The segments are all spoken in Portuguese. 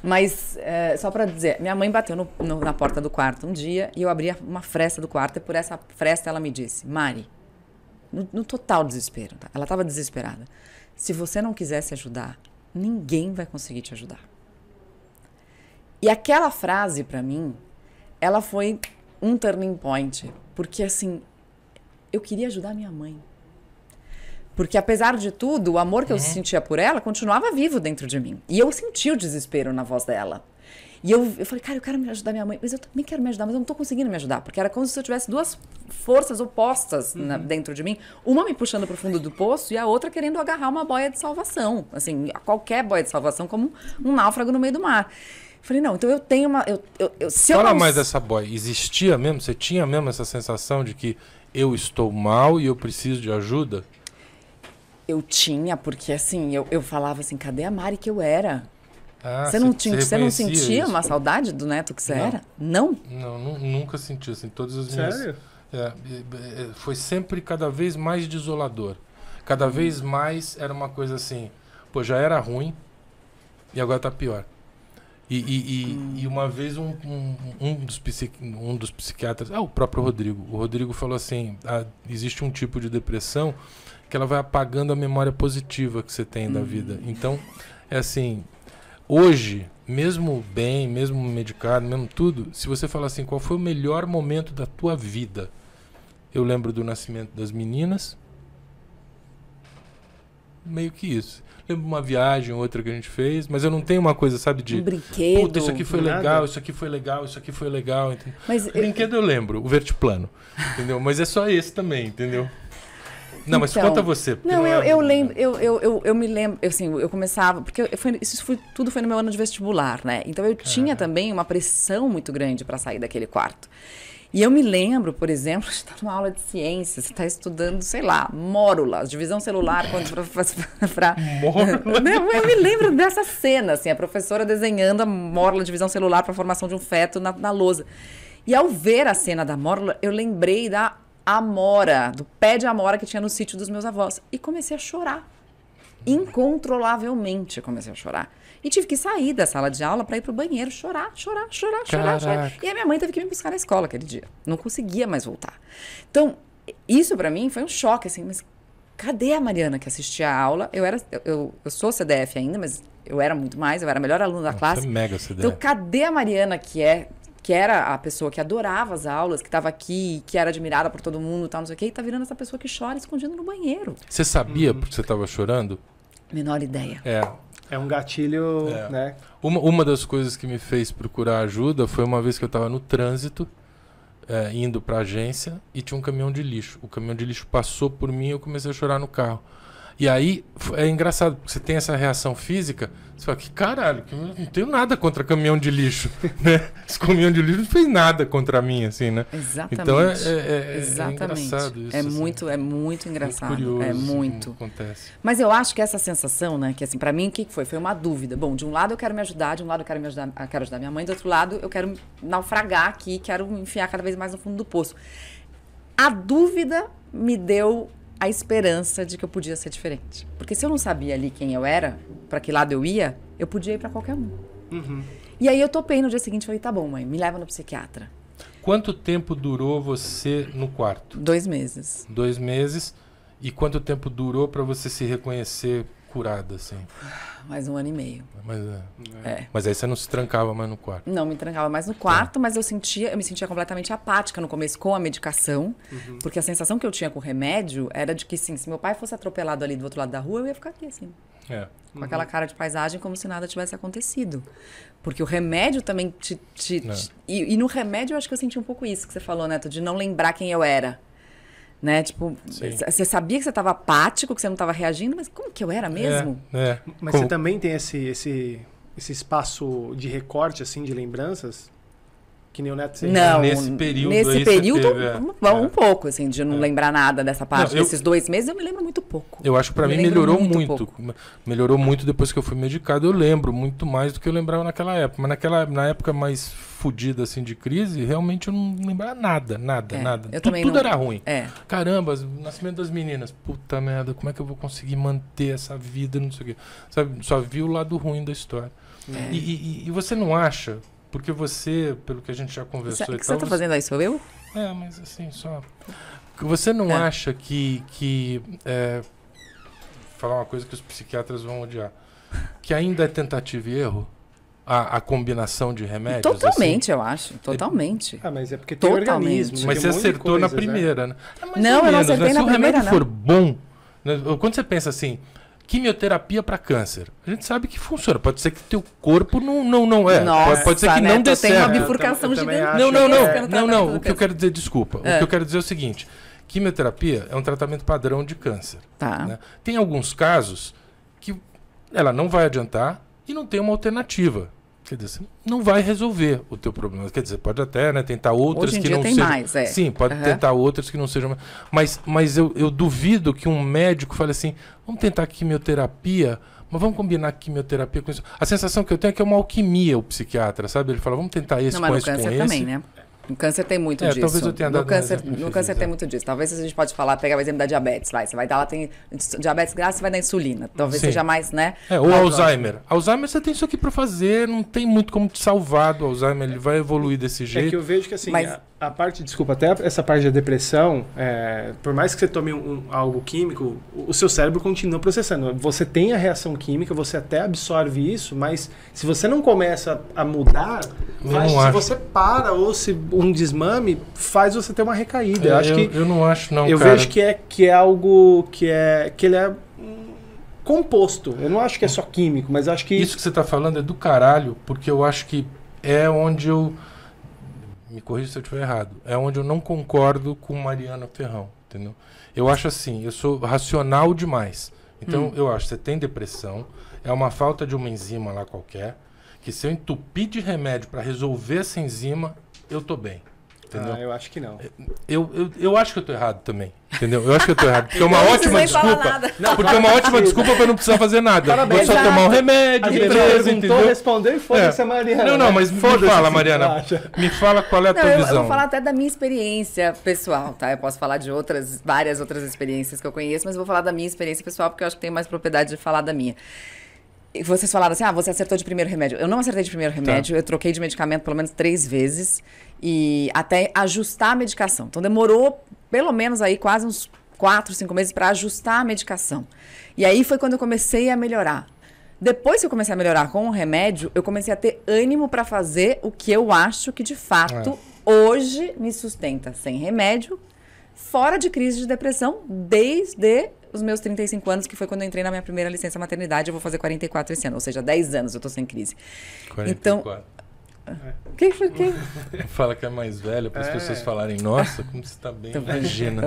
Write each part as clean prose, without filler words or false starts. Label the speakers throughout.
Speaker 1: Mas, só pra dizer, minha mãe bateu na porta do quarto um dia e eu abri uma fresta do quarto e por essa fresta ela me disse, Mari, no total desespero, tá? Ela tava desesperada. Se você não quiser se ajudar, ninguém vai conseguir te ajudar. E aquela frase, pra mim, ela foi um turning point. Porque, assim, eu queria ajudar minha mãe. Porque, apesar de tudo, o amor que eu sentia por ela continuava vivo dentro de mim. E eu sentia o desespero na voz dela. E eu falei, cara, eu quero me ajudar minha mãe, mas eu também quero me ajudar, mas eu não tô conseguindo me ajudar. Porque era como se eu tivesse duas forças opostas dentro de mim. Uma me puxando pro fundo do poço e a outra querendo agarrar uma boia de salvação. Assim, qualquer boia de salvação, como um náufrago no meio do mar. Falei, não, então eu tenho uma...
Speaker 2: Fala mais dessa boia. Existia mesmo? Você tinha mesmo essa sensação de que eu estou mal e eu preciso de ajuda?
Speaker 1: Eu tinha, porque assim, eu falava assim, cadê a Mari que eu era?
Speaker 2: Ah,
Speaker 1: Você não sentia
Speaker 2: isso?
Speaker 1: uma saudade do neto que você era? Não?
Speaker 2: Não, nunca senti assim. Todas as
Speaker 3: Sério?
Speaker 2: minhas... foi sempre cada vez mais desolador. Cada vez mais era uma coisa assim, pô, já era ruim e agora tá pior. E uma vez um dos psiquiatras, o próprio Rodrigo, o Rodrigo falou assim, existe um tipo de depressão que ela vai apagando a memória positiva que você tem da vida. Então, é assim, hoje, mesmo bem, mesmo medicado, mesmo tudo, se você falar assim, qual foi o melhor momento da tua vida? Eu lembro do nascimento das meninas, meio que isso. Lembro uma viagem, outra que a gente fez, mas eu não tenho uma coisa, sabe, de...
Speaker 1: Um brinquedo.
Speaker 2: Puta, isso aqui foi legal, isso aqui foi legal, isso aqui foi legal. Entendeu?
Speaker 1: Mas
Speaker 2: Brinquedo eu lembro, o vertiplano, entendeu? Mas é só esse também, entendeu? Não, mas
Speaker 1: então,
Speaker 2: conta você.
Speaker 1: Não, eu lembro, eu me lembro, assim, eu começava, porque tudo foi no meu ano de vestibular, né? Então eu tinha também uma pressão muito grande para sair daquele quarto. E eu me lembro, por exemplo, de estar numa aula de ciência, você está estudando, sei lá, mórulas, divisão celular,
Speaker 2: Mórula?
Speaker 1: Eu me lembro dessa cena, assim, a professora desenhando a mórula, divisão celular para a formação de um feto na lousa. E ao ver a cena da mórula, eu lembrei da amora, do pé de amora que tinha no sítio dos meus avós. E comecei a chorar. Incontrolavelmente comecei a chorar. E tive que sair da sala de aula para ir pro banheiro, chorar. E a minha mãe teve que me buscar na escola aquele dia. Não conseguia mais voltar. Então, isso para mim foi um choque, assim, mas cadê a Mariana que assistia a aula? Eu sou CDF ainda, mas eu era muito mais, eu era a melhor aluna da classe.
Speaker 2: Você é mega CDF.
Speaker 1: Então, cadê a Mariana que era a pessoa que adorava as aulas, que estava aqui, que era admirada por todo mundo, tal, não sei o quê, e tá virando essa pessoa que chora escondida no banheiro.
Speaker 2: Você sabia porque você estava chorando?
Speaker 1: Menor ideia.
Speaker 3: É um gatilho, né?
Speaker 2: Uma das coisas que me fez procurar ajuda foi uma vez que eu estava no trânsito, indo para a agência, e tinha um caminhão de lixo. O caminhão de lixo passou por mim e eu comecei a chorar no carro. E aí, é engraçado, porque você tem essa reação física, você fala, que caralho, que eu não tenho nada contra caminhão de lixo, né? Esse caminhão de lixo não fez nada contra mim, assim, né?
Speaker 1: Exatamente.
Speaker 2: Então,
Speaker 1: Exatamente.
Speaker 2: engraçado isso.
Speaker 1: É muito engraçado.
Speaker 2: Curioso,
Speaker 1: é
Speaker 2: assim,
Speaker 1: muito.
Speaker 2: como acontece.
Speaker 1: Mas eu acho que essa sensação, né, que assim, pra mim, o que foi? Foi uma dúvida. Bom, de um lado eu quero me ajudar, de um lado eu quero ajudar minha mãe, do outro lado eu quero naufragar aqui, quero me enfiar cada vez mais no fundo do poço. A dúvida me deu a esperança de que eu podia ser diferente. Porque se eu não sabia ali quem eu era, pra que lado eu ia, eu podia ir pra qualquer um. E aí eu topei no dia seguinte e falei, tá bom, mãe, me leva no psiquiatra.
Speaker 2: Quanto tempo durou você no quarto?
Speaker 1: 2 meses.
Speaker 2: 2 meses. E quanto tempo durou para você se reconhecer curada, assim?
Speaker 1: Mais 1 ano e meio.
Speaker 2: Mas aí você não se trancava mais no quarto?
Speaker 1: Não me trancava mais no quarto, mas eu me sentia completamente apática no começo com a medicação, porque a sensação que eu tinha com o remédio era de que, sim, se meu pai fosse atropelado ali do outro lado da rua, eu ia ficar aqui, assim. Com aquela cara de paisagem, como se nada tivesse acontecido. Porque o remédio também e no remédio eu acho que eu senti um pouco isso que você falou, Neto, de não lembrar quem eu era. Né? Tipo, você sabia que você estava apático, que você não estava reagindo, mas como que eu era mesmo?
Speaker 3: Mas você também tem esse espaço de recorte, assim, de lembranças? Que nem o Neto
Speaker 1: Não,
Speaker 2: nesse período,
Speaker 1: nesse período
Speaker 2: teve,
Speaker 1: um pouco, assim, de não lembrar nada dessa parte. Nesses 2 meses eu me lembro muito pouco.
Speaker 2: Eu acho que pra mim melhorou muito. Melhorou muito depois que eu fui medicado. Eu lembro muito mais do que eu lembrava naquela época. Mas na época mais fodida, assim, de crise, realmente eu não lembrava nada. Tudo era ruim. Caramba, o nascimento das meninas. Puta merda, como é que eu vou conseguir manter essa vida, não sei o quê. Sabe, só vi o lado ruim da história. E você não acha... Porque você, pelo que a gente já conversou...
Speaker 1: O que você tá fazendo aí, sou eu?
Speaker 2: Mas assim, só... Você não acha que falar uma coisa que os psiquiatras vão odiar. Que ainda é tentativa e erro? A combinação de remédios?
Speaker 1: Totalmente,
Speaker 2: assim?
Speaker 1: Eu acho. Totalmente.
Speaker 3: Mas é porque tem organismo.
Speaker 2: Mas você acertou na primeira, né?
Speaker 1: Não, eu não acertei na primeira,
Speaker 2: Se o remédio for bom... Né? Quando você pensa assim... Quimioterapia para câncer. A gente sabe que funciona. Pode ser que teu corpo não é.
Speaker 1: Nossa,
Speaker 2: pode ser que não dê certo.
Speaker 1: Tem uma bifurcação gigante.
Speaker 2: Não. O que eu quero dizer, desculpa. O que eu quero dizer é o seguinte. Quimioterapia é um tratamento padrão de câncer.
Speaker 1: Tá.
Speaker 2: Né? Tem alguns casos que ela não vai adiantar e não tem uma alternativa. Quer dizer, você não vai resolver o teu problema. Quer dizer, pode até, né, tentar outras que não sejam...
Speaker 1: mais,
Speaker 2: Sim, pode tentar outras que não sejam... Mas eu duvido que um médico fale assim, vamos tentar quimioterapia, mas vamos combinar quimioterapia com isso. A sensação que eu tenho é que é uma alquimia o psiquiatra, sabe? Ele fala, vamos tentar esse com esse, com esse.
Speaker 1: Mas no câncer também, né? No câncer tem muito disso.
Speaker 2: Talvez eu tenha dado
Speaker 1: no câncer tem muito disso. Talvez a gente pode falar, pegar o exemplo da diabetes. Você vai dar lá, tem diabetes grave, você vai dar insulina. Talvez seja mais, né?
Speaker 2: Ou Alzheimer. Alzheimer você tem isso aqui pra fazer, não tem muito como te salvar do Alzheimer, ele vai evoluir desse jeito.
Speaker 3: É que eu vejo que assim, a parte, desculpa, até essa parte da depressão, por mais que você tome algo químico, o seu cérebro continua processando. Você tem a reação química, você até absorve isso, mas se você não começa a mudar, se você para ou se um desmame, faz você ter uma recaída.
Speaker 2: Eu não acho, não,
Speaker 3: eu
Speaker 2: cara.
Speaker 3: vejo que é algo que ele é composto. Eu não acho que é só químico, mas acho que...
Speaker 2: Isso que você tá falando é do caralho, porque eu acho que é onde eu... Me corrija se eu estiver errado. É onde eu não concordo com Mariana Ferrão, entendeu? Eu acho assim, eu sou racional demais. Então, eu acho que você tem depressão, é uma falta de uma enzima lá qualquer, que se eu entupir de remédio para resolver essa enzima, eu tô bem. Entendeu?
Speaker 3: Eu acho que não.
Speaker 2: Eu acho que eu tô errado também. Entendeu? Eu acho que eu tô errado. Porque é uma ótima desculpa. Porque é uma ótima desculpa pra não precisar fazer nada.
Speaker 3: Parabéns.
Speaker 2: Vou só tomar um remédio, beleza, entendeu?
Speaker 3: Respondeu e foda-se a Mariana.
Speaker 2: Não, mas me fala, Mariana. Me fala qual é a tua visão.
Speaker 1: Eu vou falar até da minha experiência pessoal, tá? Eu posso falar de várias outras experiências que eu conheço, mas eu vou falar da minha experiência pessoal, porque eu acho que tenho mais propriedade de falar da minha. E vocês falaram assim, você acertou de primeiro remédio. Eu não acertei de primeiro remédio, eu troquei de medicamento pelo menos 3 vezes, e até ajustar a medicação. Então demorou pelo menos aí quase uns 4, 5 meses para ajustar a medicação. E aí foi quando eu comecei a melhorar. Depois que eu comecei a melhorar com o remédio, eu comecei a ter ânimo para fazer o que eu acho que de fato hoje me sustenta sem remédio, fora de crise de depressão, desde os meus 35 anos, que foi quando eu entrei na minha primeira licença maternidade. Eu vou fazer 44 esse ano, ou seja, 10 anos eu tô sem crise.
Speaker 2: 44.
Speaker 1: Então, quem foi quem?
Speaker 2: Fala que é mais velha, para as pessoas falarem, nossa, como você tá bem, imagina.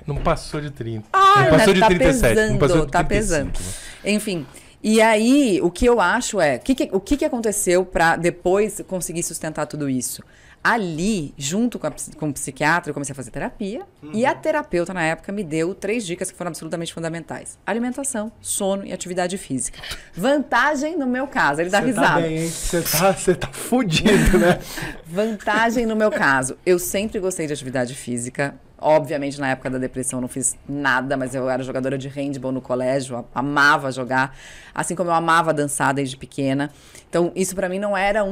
Speaker 2: Não passou de 30. Não passou de 37.
Speaker 1: Pesando,
Speaker 2: não passou de 35.
Speaker 1: Tá pesando. Enfim, e aí o que eu acho é, o que aconteceu para depois conseguir sustentar tudo isso? Ali, junto com o psiquiatra, eu comecei a fazer terapia. E a terapeuta, na época, me deu 3 dicas que foram absolutamente fundamentais. Alimentação, sono e atividade física. Vantagem no meu caso, ele dá risada.
Speaker 3: Tá bem, hein? Você tá fudido, né?
Speaker 1: Vantagem no meu caso, eu sempre gostei de atividade física. Obviamente, na época da depressão, eu não fiz nada, mas eu era jogadora de handball no colégio, amava jogar, assim como eu amava dançar desde pequena. Então, isso para mim não era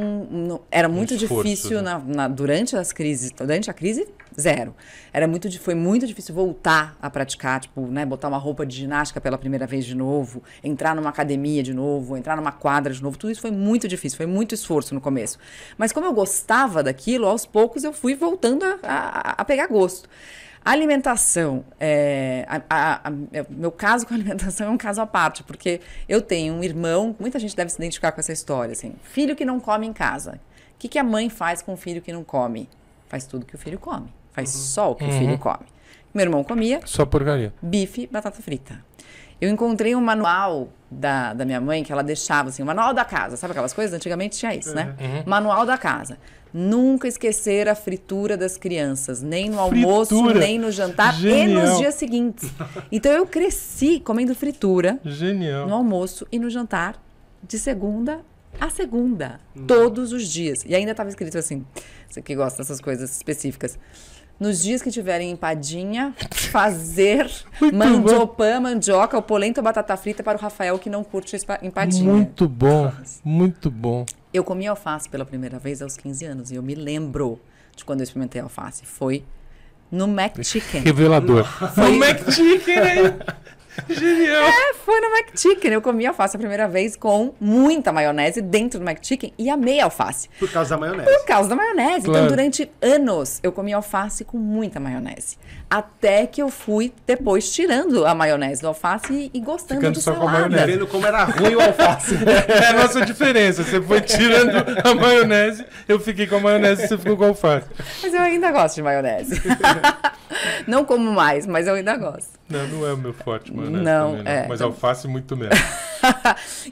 Speaker 1: era muito difícil durante a crise, zero. Foi muito difícil voltar a praticar, tipo, né, botar uma roupa de ginástica pela primeira vez de novo, entrar numa academia de novo, entrar numa quadra de novo. Tudo isso foi muito difícil, foi muito esforço no começo. Mas como eu gostava daquilo, aos poucos eu fui voltando a pegar gosto. A alimentação, meu caso com a alimentação é um caso à parte, porque eu tenho um irmão, muita gente deve se identificar com essa história, assim, filho que não come em casa. O que a mãe faz com o filho que não come? Faz tudo que o filho come, faz só o que o filho come. Meu irmão comia
Speaker 2: Só porcaria.
Speaker 1: bife, batata frita. Eu encontrei um manual da minha mãe que ela deixava, assim, o manual da casa. Sabe aquelas coisas? Antigamente tinha isso, né? Manual da casa. Nunca esquecer a fritura das crianças, nem no almoço, nem no jantar e nos dias seguintes. Então eu cresci comendo fritura
Speaker 2: Genial.
Speaker 1: no almoço e no jantar de segunda a segunda, todos os dias. E ainda estava escrito assim, você que gosta dessas coisas específicas. Nos dias que tiverem empadinha, fazer mandioca, ou polenta ou batata frita para o Rafael que não curte empadinha.
Speaker 2: Muito bom, muito bom.
Speaker 1: Eu comi alface pela primeira vez aos 15 anos e eu me lembro de quando eu experimentei alface. Foi no McChicken.
Speaker 2: Revelador. No McChicken aí. Genial.
Speaker 1: Foi no McChicken. Eu comi alface a primeira vez com muita maionese dentro do McChicken e amei alface.
Speaker 3: Por causa da maionese.
Speaker 1: Por causa da maionese.
Speaker 2: Claro.
Speaker 1: Então, durante anos, eu comi alface com muita maionese. Até que eu fui, depois, tirando a maionese do alface e gostando
Speaker 2: Ficando
Speaker 1: de
Speaker 2: só com a
Speaker 1: salada.
Speaker 2: maionese.
Speaker 3: Vendo como era ruim o alface.
Speaker 2: É a nossa diferença. Você foi tirando a maionese, eu fiquei com a maionese e você ficou com a alface.
Speaker 1: Mas eu ainda gosto de maionese. Não como mais, mas eu ainda gosto.
Speaker 2: Não é o meu forte, maionese.
Speaker 1: Não,
Speaker 2: também,
Speaker 1: é.
Speaker 2: Mas alface muito menos.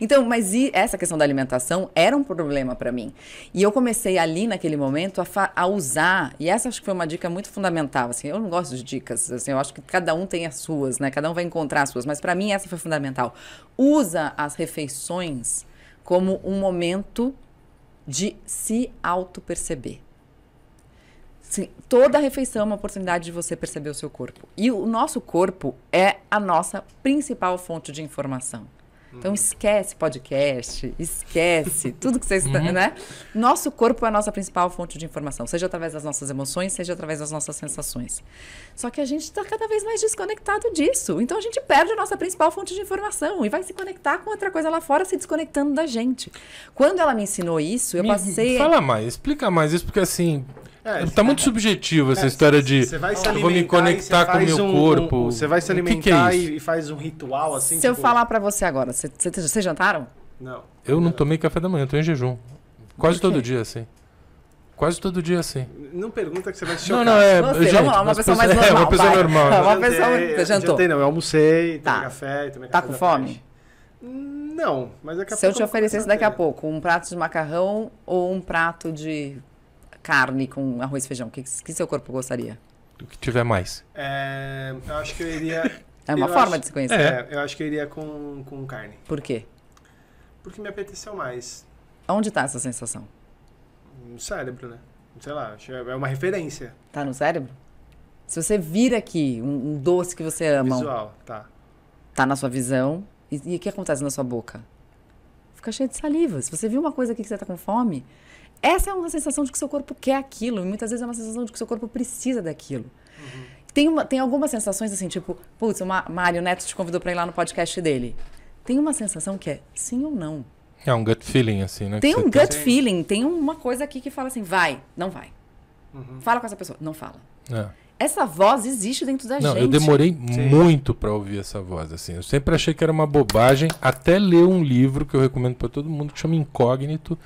Speaker 1: Então, mas essa questão da alimentação era um problema para mim. E eu comecei ali, naquele momento, a usar, e essa acho que foi uma dica muito fundamental, assim, eu não gosto de dicas, assim, eu acho que cada um tem as suas, né? Cada um vai encontrar as suas, mas para mim essa foi fundamental. Usa as refeições como um momento de se auto-perceber. Sim, toda refeição é uma oportunidade de você perceber o seu corpo. E o nosso corpo é a nossa principal fonte de informação. Então esquece podcast, esquece tudo que vocês estão, né? Nosso corpo é a nossa principal fonte de informação, seja através das nossas emoções, seja através das nossas sensações. Só que a gente está cada vez mais desconectado disso. Então a gente perde a nossa principal fonte de informação e vai se conectar com outra coisa lá fora, se desconectando da gente. Quando ela me ensinou isso, eu passei...
Speaker 2: Fala mais, explica mais isso, porque assim... tá muito subjetivo essa história de eu vou me conectar com o meu corpo.
Speaker 3: Você vai se alimentar
Speaker 2: que é
Speaker 3: e faz um ritual assim.
Speaker 1: Se eu falar pra você agora, vocês jantaram?
Speaker 3: Não.
Speaker 2: Eu não tomei café da manhã, eu tô em jejum. Quase todo dia, assim. Quase todo dia, assim.
Speaker 3: Não pergunta que você vai se chocar.
Speaker 2: Não, é...
Speaker 1: Você,
Speaker 2: gente,
Speaker 1: vamos lá, uma pessoa mais normal.
Speaker 2: É, uma pessoa
Speaker 1: vai.
Speaker 2: normal.
Speaker 1: Uma pessoa... Você jantou?
Speaker 3: Jantei, não. Eu almocei,
Speaker 1: Tá.
Speaker 3: tomei café, tomei
Speaker 1: Tá
Speaker 3: café
Speaker 1: com
Speaker 3: da
Speaker 1: fome?
Speaker 3: tarde. Não, mas daqui a
Speaker 1: Se eu
Speaker 3: pouco
Speaker 1: te oferecesse daqui a
Speaker 3: pouco.
Speaker 1: pouco um prato de macarrão ou um prato de carne com arroz e feijão, o que seu corpo gostaria?
Speaker 2: O que tiver mais.
Speaker 3: Eu acho que eu iria...
Speaker 1: É uma forma de se conhecer.
Speaker 3: eu acho que eu iria com carne.
Speaker 1: Por quê?
Speaker 3: Porque me apeteceu mais.
Speaker 1: Onde tá essa sensação?
Speaker 3: No cérebro, né? Sei lá, acho que é uma referência.
Speaker 1: Tá no cérebro? Se você vir aqui um doce que você ama,
Speaker 3: Visual, tá.
Speaker 1: tá na sua visão, e o que acontece na sua boca? Fica cheio de saliva. Se você viu uma coisa aqui que você tá com fome, essa é uma sensação de que seu corpo quer aquilo, e muitas vezes é uma sensação de que seu corpo precisa daquilo. Tem algumas sensações assim, tipo, putz, o Mário Neto te convidou pra ir lá no podcast dele. Tem uma sensação que é sim ou não.
Speaker 2: É um gut feeling, assim, né?
Speaker 1: Tem
Speaker 2: que
Speaker 1: um
Speaker 2: você
Speaker 1: gut feeling, tem uma coisa aqui que fala assim, vai, não vai. Fala com essa pessoa, não fala.
Speaker 2: É.
Speaker 1: Essa voz existe dentro da
Speaker 2: Não,
Speaker 1: gente.
Speaker 2: eu demorei muito pra ouvir essa voz, assim. Eu sempre achei que era uma bobagem, até ler um livro que eu recomendo pra todo mundo, que chama Incógnito,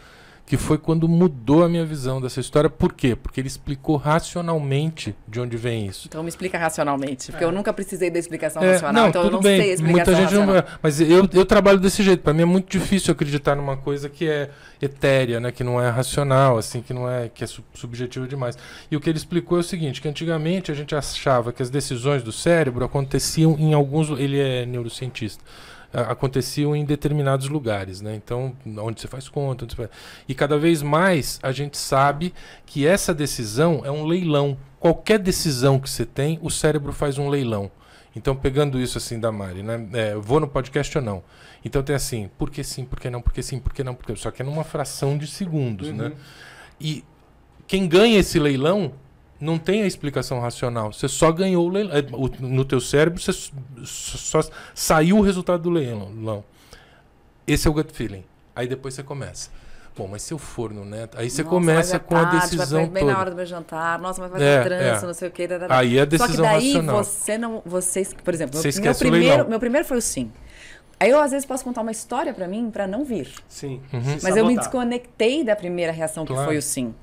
Speaker 2: que foi quando mudou a minha visão dessa história. Por quê? Porque ele explicou racionalmente de onde vem isso.
Speaker 1: Então me explica racionalmente, porque eu nunca precisei da explicação racional,
Speaker 2: Não,
Speaker 1: então eu
Speaker 2: tudo
Speaker 1: não
Speaker 2: bem.
Speaker 1: sei a explicação
Speaker 2: Muita gente
Speaker 1: racional.
Speaker 2: não... Mas eu trabalho desse jeito. Para mim é muito difícil acreditar numa coisa que é etérea, né? Que não é racional, assim, que não é, que é subjetiva demais. E o que ele explicou é o seguinte, que antigamente a gente achava que as decisões do cérebro aconteciam em alguns... Ele é neurocientista. Aconteciam em determinados lugares, né? Então, onde você faz conta, e cada vez mais a gente sabe que essa decisão é um leilão. Qualquer decisão que você tem, o cérebro faz um leilão. Então, pegando isso assim da Mari, né? Vou no podcast ou não? Então tem assim, por que sim, por que não, por que sim, por que não, só que é numa fração de segundos, né? E quem ganha esse leilão não tem a explicação racional. Você só ganhou o leilão. No teu cérebro, você só saiu o resultado do leilão. Esse é o gut feeling. Aí depois você começa. Bom, mas se eu for no Neto... Aí você começa com a decisão
Speaker 1: bem
Speaker 2: toda.
Speaker 1: na hora do meu jantar. Nossa, mas vai ter trânsito, não sei o quê.
Speaker 2: Aí é a decisão
Speaker 1: racional. Só que daí
Speaker 2: racional.
Speaker 1: Vocês, por exemplo,
Speaker 2: Você esquece o leilão.
Speaker 1: meu primeiro foi o sim. Aí eu, às vezes, posso contar uma história pra mim pra não vir.
Speaker 3: Sim.
Speaker 1: Mas eu me desconectei da primeira reação, que foi o sim.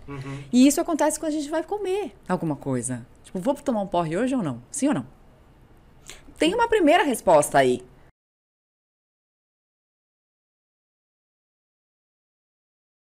Speaker 1: E isso acontece quando a gente vai comer alguma coisa. Tipo, vou tomar um porre hoje ou não? Sim ou não? Tem uma primeira resposta aí.